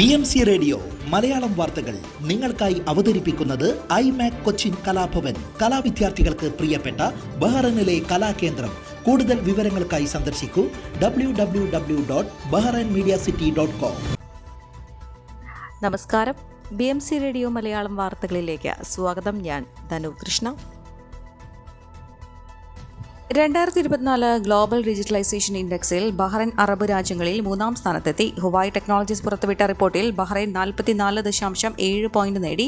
BMC radio Malayalam വാർത്തകൾ നിങ്ങൾക്കായി അവതരിപ്പിക്കുന്നത് ഐമാക് കൊച്ചിൻ കലാഭവൻ. കലാവിദ്യാർത്ഥികൾക്ക് പ്രിയപ്പെട്ട ബഹ്റൈനിലെ കലാകേന്ദ്രം. കൂടുതൽ വിവരങ്ങൾക്കായി സന്ദർശിക്കൂ www.bahrainmediacity.com. നമസ്കാരം. BMC റേഡിയോ മലയാളം വാർത്തകളിലേക്ക് സ്വാഗതം. ഞാൻ ധനു കൃഷ്ണ. 2024 ഗ്ലോബൽ ഡിജിറ്റലൈസേഷൻ ഇൻഡെക്സിൽ ബഹ്റൈൻ അറബ് രാജ്യങ്ങളിൽ 3-ാം സ്ഥാനത്തെത്തി. ഹുവായി ടെക്നോളജീസ് പുറത്തുവിട്ട റിപ്പോർട്ടിൽ ബഹ്റൈൻ 44.7 പോയിന്റ് നേടി.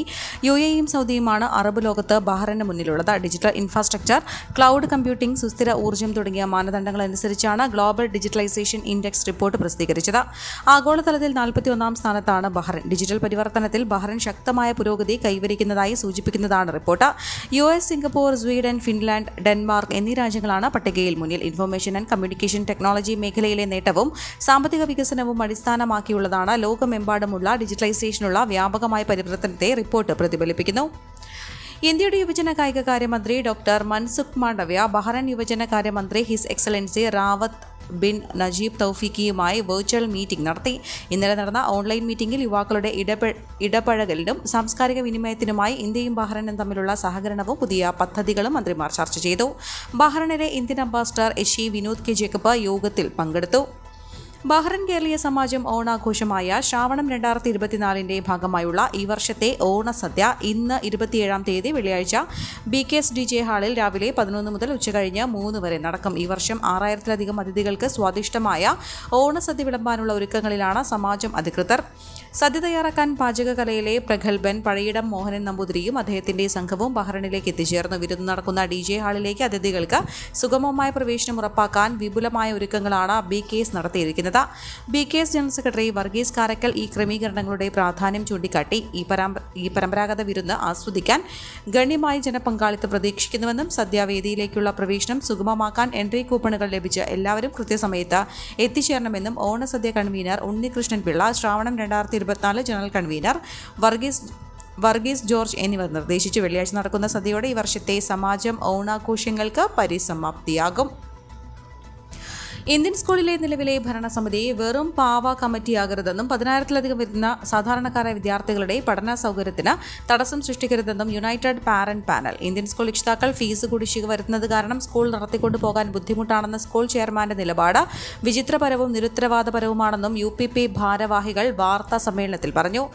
UAEയും സൗദിയുമാണ് അറബ് ലോകത്ത് ബഹ്റൈന് മുന്നിലുള്ളത്. ഡിജിറ്റൽ ഇൻഫ്രാസ്ട്രക്ചർ, ക്ലൗഡ് കമ്പ്യൂട്ടിംഗ്, സുസ്ഥിര ഊർജ്ജം തുടങ്ങിയ മാനദണ്ഡങ്ങളനുസരിച്ചാണ് ഗ്ലോബൽ ഡിജിറ്റലൈസേഷൻ ഇൻഡെക്സ് റിപ്പോർട്ട് പ്രസിദ്ധീകരിച്ചത്. ആഗോളതലത്തിൽ 41-ാം സ്ഥാനത്താണ് ബഹ്റൈൻ. ഡിജിറ്റൽ പരിവർത്തനത്തിൽ ബഹ്റൈൻ ശക്തമായ പുരോഗതി കൈവരിക്കുന്നതായി സൂചിപ്പിക്കുന്നതാണ് report. US, Singapore, Sweden, Finland, Denmark എന്നീ രാജ്യങ്ങൾ പട്ടികയിൽ മുന്നിൽ. ഇൻഫർമേഷൻ ആൻഡ് കമ്മ്യൂണിക്കേഷൻ ടെക്നോളജി മേഖലയിലെ നേട്ടവും സാമ്പത്തിക വികസനവും അടിസ്ഥാനമാക്കിയുള്ളതാണ് ലോകമെമ്പാടുമുള്ള ഡിജിറ്റലൈസേഷനുള്ള വ്യാപകമായ പരിവർത്തനത്തെ റിപ്പോർട്ട് പ്രതിഫലിപ്പിക്കുന്നു. ഇന്ത്യയുടെ യുവജന കായിക കാര്യമന്ത്രി ഡോക്ടർ മൻസുഖ് മാണ്ഡവ്യ ബഹ്റൈൻ യുവജന കാര്യമന്ത്രി his excellency Rawat bin Najeeb തൗഫീഖിയുമായി വെർച്വൽ മീറ്റിംഗ് നടത്തി. ഇന്നലെ നടന്ന ഓൺലൈൻ മീറ്റിംഗിൽ യുവാക്കളുടെ ഇടപഴകലിനും സാംസ്കാരിക വിനിമയത്തിനുമായി ഇന്ത്യയും ബഹ്റൈനും തമ്മിലുള്ള സഹകരണവും പുതിയ പദ്ധതികളും മന്ത്രിമാർ ചർച്ച ചെയ്തു. ബഹ്റൈനിലെ ഇന്ത്യൻ അംബാസഡർ എഷി വിനോദ് കെ ജേക്കബ് യോഗത്തിൽ പങ്കെടുത്തു. ബഹ്റൈൻ കേരളീയ സമാജം ഓണാഘോഷമായ ശ്രാവണം 2024 ഭാഗമായുള്ള ഈ വർഷത്തെ ഓണസദ്യ ഇന്ന് 27-ാം തീയതി വെള്ളിയാഴ്ച BKSDJ ഹാളിൽ രാവിലെ 11 മുതൽ ഉച്ചകഴിഞ്ഞ് 3 വരെ നടക്കും. ഈ വർഷം 6000-ലധികം അതിഥികൾക്ക് സ്വാദിഷ്ടമായ ഓണസദ്യ വിളമ്പാനുള്ള ഒരുക്കങ്ങളിലാണ് സമാജം അധികൃതർ. സദ്യ തയ്യാറാക്കാൻ പാചകകലയിലെ പ്രഗത്ഭൻ പഴയിടം മോഹനൻ നമ്പൂതിരിയും അദ്ദേഹത്തിന്റെ സംഘവും ബഹ്റൈനിലേക്ക് എത്തിച്ചേർന്നു. വിരുന്ന് നടക്കുന്ന DJ ഹാളിലേക്ക് അതിഥികൾക്ക് സുഗമമായ പ്രവേശനം ഉറപ്പാക്കാൻ വിപുലമായ ഒരുക്കങ്ങളാണ് BKS നടത്തിയിരിക്കുന്നത്. BKS general secretary Varghese Karaikal ഈ ക്രമീകരണങ്ങളുടെ പ്രാധാന്യം ചൂണ്ടിക്കാട്ടി. ഈ പരമ്പരാഗത വിരുന്ന് ആസ്വദിക്കാൻ ഗണ്യമായ ജനപങ്കാളിത്തം പ്രതീക്ഷിക്കുന്നുവെന്നും സദ്യാവേദിയിലേക്കുള്ള പ്രവേശനം സുഗമമാക്കാൻ എൻട്രി കൂപ്പണുകൾ ലഭിച്ച് എല്ലാവരും കൃത്യസമയത്ത് എത്തിച്ചേരണമെന്നും ഓണസദ്യ convener Unnikrishnan Pillai, Shravanam 2024 general convener Varghese George എന്നിവർ നിർദ്ദേശിച്ചു. വെള്ളിയാഴ്ച നടക്കുന്ന സദ്യയോടെ ഈ വർഷത്തെ സമാജം ഓണാഘോഷങ്ങൾക്ക് പരിസമാപ്തിയാകും. ഇന്ത്യൻ സ്കൂളിലെ നിലവിലെ ഭരണസമിതി വെറും പാവ കമ്മിറ്റിയാകരുതെന്നും 10,000-ലധികം വരുന്ന സാധാരണക്കാരായ വിദ്യാർത്ഥികളുടെ പഠന സൗകര്യത്തിന് തടസ്സം സൃഷ്ടിക്കരുതെന്നും united parent panel. Indian school രക്ഷിതാക്കൾ ഫീസ് കുടിശ്ശിക വരുന്നത് കാരണം സ്കൂൾ നടത്തിക്കൊണ്ടു പോകാൻ ബുദ്ധിമുട്ടാണെന്ന സ്കൂൾ ചെയർമാന്റെ നിലപാട് വിചിത്രപരവും നിരുത്തരവാദപരവുമാണെന്നും UPP ഭാരവാഹികൾ വാർത്താ സമ്മേളനത്തിൽ പറഞ്ഞു.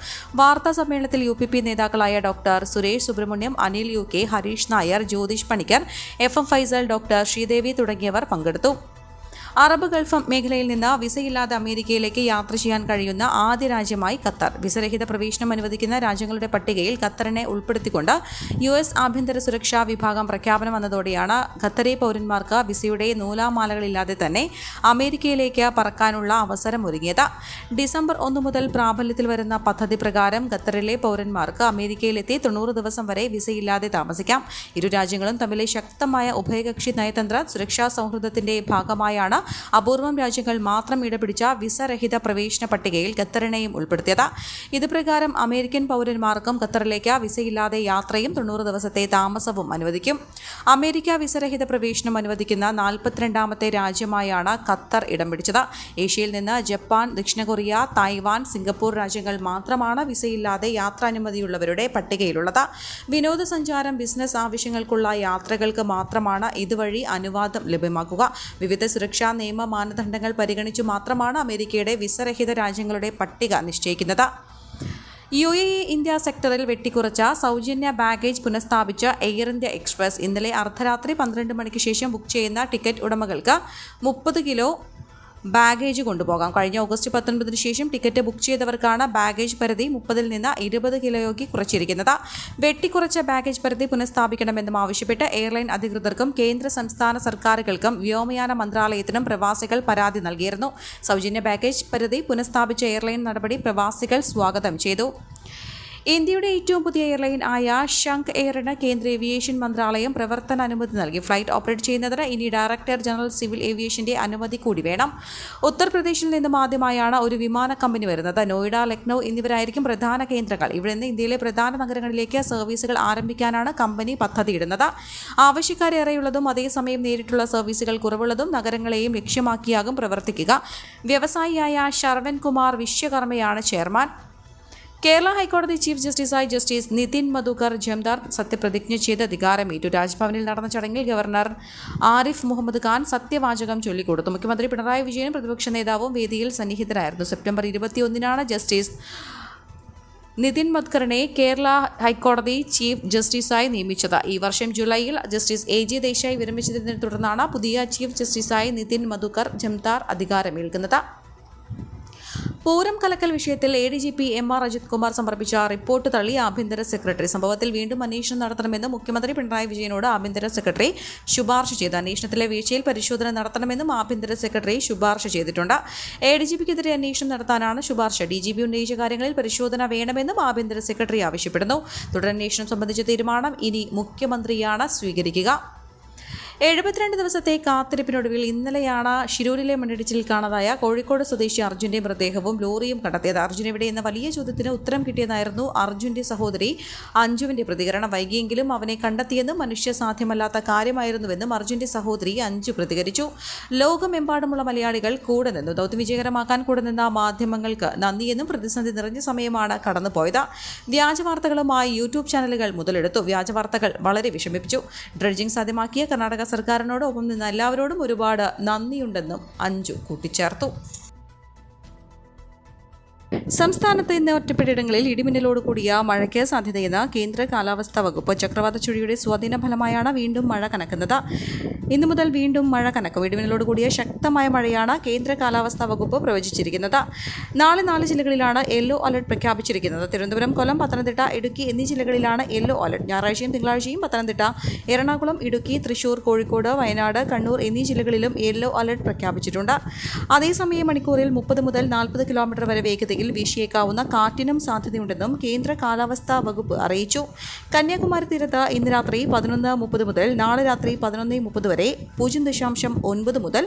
വാർത്താ സമ്മേളനത്തിൽ UPP നേതാക്കളായ doctor Suresh Subrahmanyam, Anil UK, Harish Nair, Jyothish Panicker, FM Faisal, doctor Sreedevi തുടങ്ങിയവർ പങ്കെടുത്തു. അറബ് ഗൾഫ് മേഖലയിൽ നിന്ന് വിസയില്ലാതെ അമേരിക്കയിലേക്ക് യാത്ര ചെയ്യാൻ കഴിയുന്ന ആദ്യ രാജ്യമായി ഖത്തർ. വിസരഹിത പ്രവേശനം അനുവദിക്കുന്ന രാജ്യങ്ങളുടെ പട്ടികയിൽ ഖത്തറിനെ ഉൾപ്പെടുത്തിക്കൊണ്ട് US ആഭ്യന്തര സുരക്ഷാ വിഭാഗം പ്രഖ്യാപനം വന്നതോടെയാണ് ഖത്തറി പൗരന്മാർക്ക് വിസയുടെ നൂലാമാലകളില്ലാതെ തന്നെ അമേരിക്കയിലേക്ക് പറക്കാനുള്ള അവസരം ഒരുങ്ങിയത്. ഡിസംബർ 1 മുതൽ പ്രാബല്യത്തിൽ വരുന്ന പദ്ധതി പ്രകാരം ഖത്തറിലെ പൗരന്മാർക്ക് അമേരിക്കയിലെത്തി 90 ദിവസം വരെ വിസയില്ലാതെ താമസിക്കാം. ഇരു രാജ്യങ്ങളും തമ്മിലെ ശക്തമായ ഉഭയകക്ഷി നയതന്ത്ര സുരക്ഷാ സൗഹൃദത്തിന്റെ ഭാഗമായാണ് അപൂർവം രാജ്യങ്ങൾ മാത്രം ഇടപിടിച്ച വിസരഹിത പ്രവേശന പട്ടികയിൽ ഖത്തറിനെയും ഉൾപ്പെടുത്തിയത്. ഇത് പ്രകാരം അമേരിക്കൻ പൗരന്മാർക്കും ഖത്തറിലേക്ക് വിസയില്ലാതെ യാത്രയും 90 ദിവസത്തെ താമസവും അനുവദിക്കും. അമേരിക്ക വിസരഹിത പ്രവേശനം അനുവദിക്കുന്ന 42-ാമത്തെ രാജ്യമായാണ് ഖത്തർ ഇടം പിടിച്ചത്. ഏഷ്യയിൽ നിന്ന് ജപ്പാൻ, ദക്ഷിണ കൊറിയ, തായ്വാൻ, സിംഗപ്പൂർ രാജ്യങ്ങൾ മാത്രമാണ് വിസയില്ലാതെ യാത്രാനുമതിയുള്ളവരുടെ പട്ടികയിലുള്ളത്. വിനോദസഞ്ചാരം, ബിസിനസ് ആവശ്യങ്ങൾക്കുള്ള യാത്രകൾക്ക് മാത്രമാണ് ഇതുവഴി അനുവാദം ലഭ്യമാക്കുക. വിവിധ സുരക്ഷാ നിയമ മാനദണ്ഡങ്ങൾ പരിഗണിച്ചു മാത്രമാണ് അമേരിക്കയുടെ വിസരഹിത രാജ്യങ്ങളുടെ പട്ടിക നിശ്ചയിക്കുന്നത്. UAE ഇന്ത്യ സെക്ടറിൽ വെട്ടിക്കുറച്ച സൗജന്യ ബാഗേജ് പുനഃസ്ഥാപിച്ച എയർ ഇന്ത്യ എക്സ്പ്രസ് ഇന്നലെ അർദ്ധരാത്രി 12 മണിക്ക് ശേഷം ബുക്ക് ചെയ്യുന്ന ടിക്കറ്റ് ഉടമകൾക്ക് 30 കിലോ ബാഗേജ് കൊണ്ടുപോകാം. കഴിഞ്ഞ ഓഗസ്റ്റ് 19 ശേഷം ടിക്കറ്റ് ബുക്ക് ചെയ്തവർക്കാണ് ബാഗേജ് പരിധി 30-ൽ നിന്ന് 20 കിലോയാക്കി കുറച്ചിരിക്കുന്നത്. വെട്ടിക്കുറച്ച ബാഗേജ് പരിധി പുനഃസ്ഥാപിക്കണമെന്നും ആവശ്യപ്പെട്ട് എയർലൈൻ അധികൃതർക്കും കേന്ദ്ര സംസ്ഥാന സർക്കാരുകൾക്കും വ്യോമയാന മന്ത്രാലയത്തിനും പ്രവാസികൾ പരാതി നൽകിയിരുന്നു. സൗജന്യ ബാഗേജ് പരിധി പുനഃസ്ഥാപിച്ച എയർലൈൻ നടപടി പ്രവാസികൾ സ്വാഗതം ചെയ്തു. ഇന്ത്യയുടെ ഏറ്റവും പുതിയ എയർലൈൻ ആയ ഷങ്ക് എയറിന് കേന്ദ്ര ഏവിയേഷൻ മന്ത്രാലയം പ്രവർത്തനാനുമതി നൽകി. ഫ്ലൈറ്റ് ഓപ്പറേറ്റ് ചെയ്യുന്നതിന് ഇനി ഡയറക്ടർ ജനറൽ സിവിൽ ഏവിയേഷന്റെ അനുമതി കൂടി വേണം. ഉത്തർപ്രദേശിൽ നിന്നും ആദ്യമായാണ് ഒരു വിമാന കമ്പനി വരുന്നത്. നോയിഡ, ലക്നൗ എന്നിവരായിരിക്കും പ്രധാന കേന്ദ്രങ്ങൾ. ഇവിടെ നിന്ന് ഇന്ത്യയിലെ പ്രധാന നഗരങ്ങളിലേക്ക് സർവീസുകൾ ആരംഭിക്കാനാണ് കമ്പനി പദ്ധതിയിടുന്നത്. ആവശ്യക്കാരേറെയുള്ളതും അതേസമയം നേരിട്ടുള്ള സർവീസുകൾ കുറവുള്ളതും നഗരങ്ങളെയും ലക്ഷ്യമാക്കിയാകും പ്രവർത്തിക്കുക. വ്യവസായിയായ ശരവൺ കുമാർ വിശ്വകർമ്മയാണ് ചെയർമാൻ. കേരള ഹൈക്കോടതി ചീഫ് ജസ്റ്റിസായി ജസ്റ്റിസ് നിതിൻ മധുകർ ജംദാർ സത്യപ്രതിജ്ഞ ചെയ്ത് അധികാരമേറ്റു. രാജ്ഭവനിൽ നടന്ന ചടങ്ങിൽ ഗവർണർ ആരിഫ് മുഹമ്മദ് ഖാൻ സത്യവാചകം ചൊല്ലിക്കൊടുത്തു. മുഖ്യമന്ത്രി പിണറായി വിജയനും പ്രതിപക്ഷ നേതാവും വേദിയിൽ സന്നിഹിതരായിരുന്നു. സെപ്റ്റംബർ 21 ജസ്റ്റിസ് നിതിൻ മധുകറിനെ കേരള ഹൈക്കോടതി ചീഫ് ജസ്റ്റിസായി നിയമിച്ചത്. ഈ വർഷം ജൂലൈയിൽ ജസ്റ്റിസ് AG ദേശായി വിരമിച്ചതിനെ തുടർന്നാണ് പുതിയ ചീഫ് ജസ്റ്റിസായി നിതിൻ മധുകർ ജംദാർ അധികാരമേൽക്കുന്നത്. പൂരം കലക്കൽ വിഷയത്തിൽ ADGP MR അജിത് കുമാർ സമർപ്പിച്ച റിപ്പോർട്ട് തള്ളി ആഭ്യന്തര സെക്രട്ടറി. സംഭവത്തിൽ വീണ്ടും അന്വേഷണം നടത്തണമെന്ന് മുഖ്യമന്ത്രി പിണറായി വിജയനോട് ആഭ്യന്തര സെക്രട്ടറി ശുപാർശ ചെയ്തു. അന്വേഷണത്തിലെ വീഴ്ചയിൽ പരിശോധന നടത്തണമെന്നും ആഭ്യന്തര സെക്രട്ടറി ശുപാർശ ചെയ്തിട്ടുണ്ട്. ADGPക്കെതിരെ അന്വേഷണം നടത്താനാണ് ശുപാർശ. DGP ഉന്നയിച്ച കാര്യങ്ങളിൽ പരിശോധന വേണമെന്നും ആഭ്യന്തര സെക്രട്ടറി ആവശ്യപ്പെടുന്നു. തുടരന്വേഷണം സംബന്ധിച്ച തീരുമാനം ഇനി മുഖ്യമന്ത്രിയാണ് സ്വീകരിക്കുക. 72 ദിവസത്തെ കാത്തിരിപ്പിനൊടുവിൽ ഇന്നലെയാണ് ശിരൂരിലെ മണ്ണിടിച്ചിൽ കാണാതായ കോഴിക്കോട് സ്വദേശി അർജുന്റെ മൃതദേഹവും ലോറിയും കണ്ടെത്തിയത്. അർജുൻ എവിടെ എന്ന വലിയ ചോദ്യത്തിന് ഉത്തരം കിട്ടിയെന്നായിരുന്നു അർജുന്റെ സഹോദരി അഞ്ജുവിന്റെ പ്രതികരണം. വൈകിയെങ്കിലും അവനെ കണ്ടെത്തിയെന്നും മനുഷ്യസാധ്യമല്ലാത്ത കാര്യമായിരുന്നുവെന്നും അർജുന്റെ സഹോദരി അഞ്ജു പ്രതികരിച്ചു. ലോകമെമ്പാടുമുള്ള മലയാളികൾ കൂടെ നിന്നു. ദൗത്യം വിജയകരമാക്കാൻ കൂടെ നിന്ന മാധ്യമങ്ങൾക്ക് നന്ദിയെന്നും പ്രതിസന്ധി നിറഞ്ഞ സമയമാണ് കടന്നുപോയത്. വ്യാജവാർത്തകളുമായി യൂട്യൂബ് ചാനലുകൾ മുതലെടുത്തു. വ്യാജവാർത്തകൾ വളരെ വിഷമിപ്പിച്ചു. ഡ്രഡ്ജിംഗ് സാധ്യമാക്കിയ കർണാടക സർക്കാരിനോട് ഒപ്പം നിന്ന് എല്ലാവരോടും ഒരുപാട് നന്ദിയുണ്ടെന്നും അഞ്ജു കൂട്ടിച്ചേർത്തു. സംസ്ഥാനത്ത് ഇന്ന് ഒറ്റപ്പെട്ടിടങ്ങളിൽ ഇടിമിന്നലോട് കൂടിയ മഴയ്ക്ക് സാധ്യതയെന്ന് കേന്ദ്ര കാലാവസ്ഥാ വകുപ്പ്. ചക്രവാത ചുഴിയുടെ സ്വാധീന ഫലമായാണ് വീണ്ടും മഴ കനക്കുന്നത്. ഇന്നു മുതൽ വീണ്ടും മഴ കനക്കും. ഇടിമിന്നലോട് കൂടിയ ശക്തമായ മഴയാണ് കേന്ദ്ര കാലാവസ്ഥാ വകുപ്പ് പ്രവചിച്ചിരിക്കുന്നത്. നാളെ 4 ജില്ലകളിലാണ് യെല്ലോ അലർട്ട് പ്രഖ്യാപിച്ചിരിക്കുന്നത്. തിരുവനന്തപുരം, കൊല്ലം, പത്തനംതിട്ട, ഇടുക്കി എന്നീ ജില്ലകളിലാണ് യെല്ലോ അലർട്ട്. ഞായറാഴ്ചയും തിങ്കളാഴ്ചയും പത്തനംതിട്ട, എറണാകുളം, ഇടുക്കി, തൃശൂർ, കോഴിക്കോട്, വയനാട്, കണ്ണൂർ എന്നീ ജില്ലകളിലും യെല്ലോ അലർട്ട് പ്രഖ്യാപിച്ചിട്ടുണ്ട്. അതേസമയം മണിക്കൂറിൽ 30 മുതൽ 40 കിലോമീറ്റർ വരെ വേഗതയിൽ വീശിയേക്കാവുന്ന കാറ്റിനും സാധ്യതയുണ്ടെന്നും കേന്ദ്ര കാലാവസ്ഥാ വകുപ്പ് അറിയിച്ചു. കന്യാകുമാരി തീരത്ത് ഇന്ന് രാത്രി 11:30 മുതൽ നാളെ രാത്രി 11:30 വരെ 0.9 മുതൽ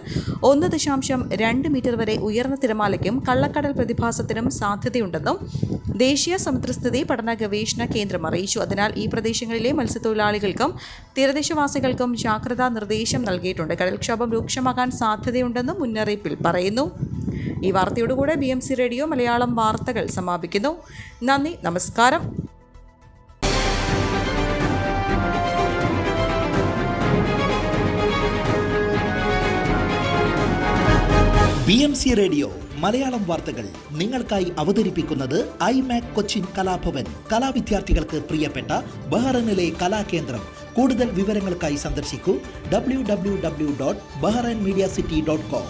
1.2 മീറ്റർ വരെ ഉയർന്ന തിരമാലയ്ക്കും കള്ളക്കടൽ പ്രതിഭാസത്തിനും സാധ്യതയുണ്ടെന്നും ദേശീയ സമുദ്രസ്ഥിതി പഠന ഗവേഷണ കേന്ദ്രം അറിയിച്ചു. അതിനാൽ ഈ പ്രദേശങ്ങളിലെ മത്സ്യത്തൊഴിലാളികൾക്കും തീരദേശവാസികൾക്കും ജാഗ്രതാ നിർദ്ദേശം നൽകിയിട്ടുണ്ട്. കടൽക്ഷോഭം രൂക്ഷമാകാൻ സാധ്യതയുണ്ടെന്നും മുന്നറിയിപ്പിൽ പറയുന്നു. ഈ വാർത്തയോടുകൂടെ BMC റേഡിയോ മലയാളം വാർത്തകൾ സമാപിക്കുന്നു. നന്ദി, നമസ്കാരം. BMC റേഡിയോ മലയാളം വാർത്തകൾ നിങ്ങൾക്കായി അവതരിപ്പിക്കുന്നത് IMAC കൊച്ചിൻ കലാഭവൻ. കലാവിദ്യാർത്ഥികൾക്ക് പ്രിയപ്പെട്ട ബഹ്റൈനിലെ കലാകേന്ദ്രം. കൂടുതൽ വിവരങ്ങൾക്കായി സന്ദർശിക്കൂ www.bahrainmediacity.com.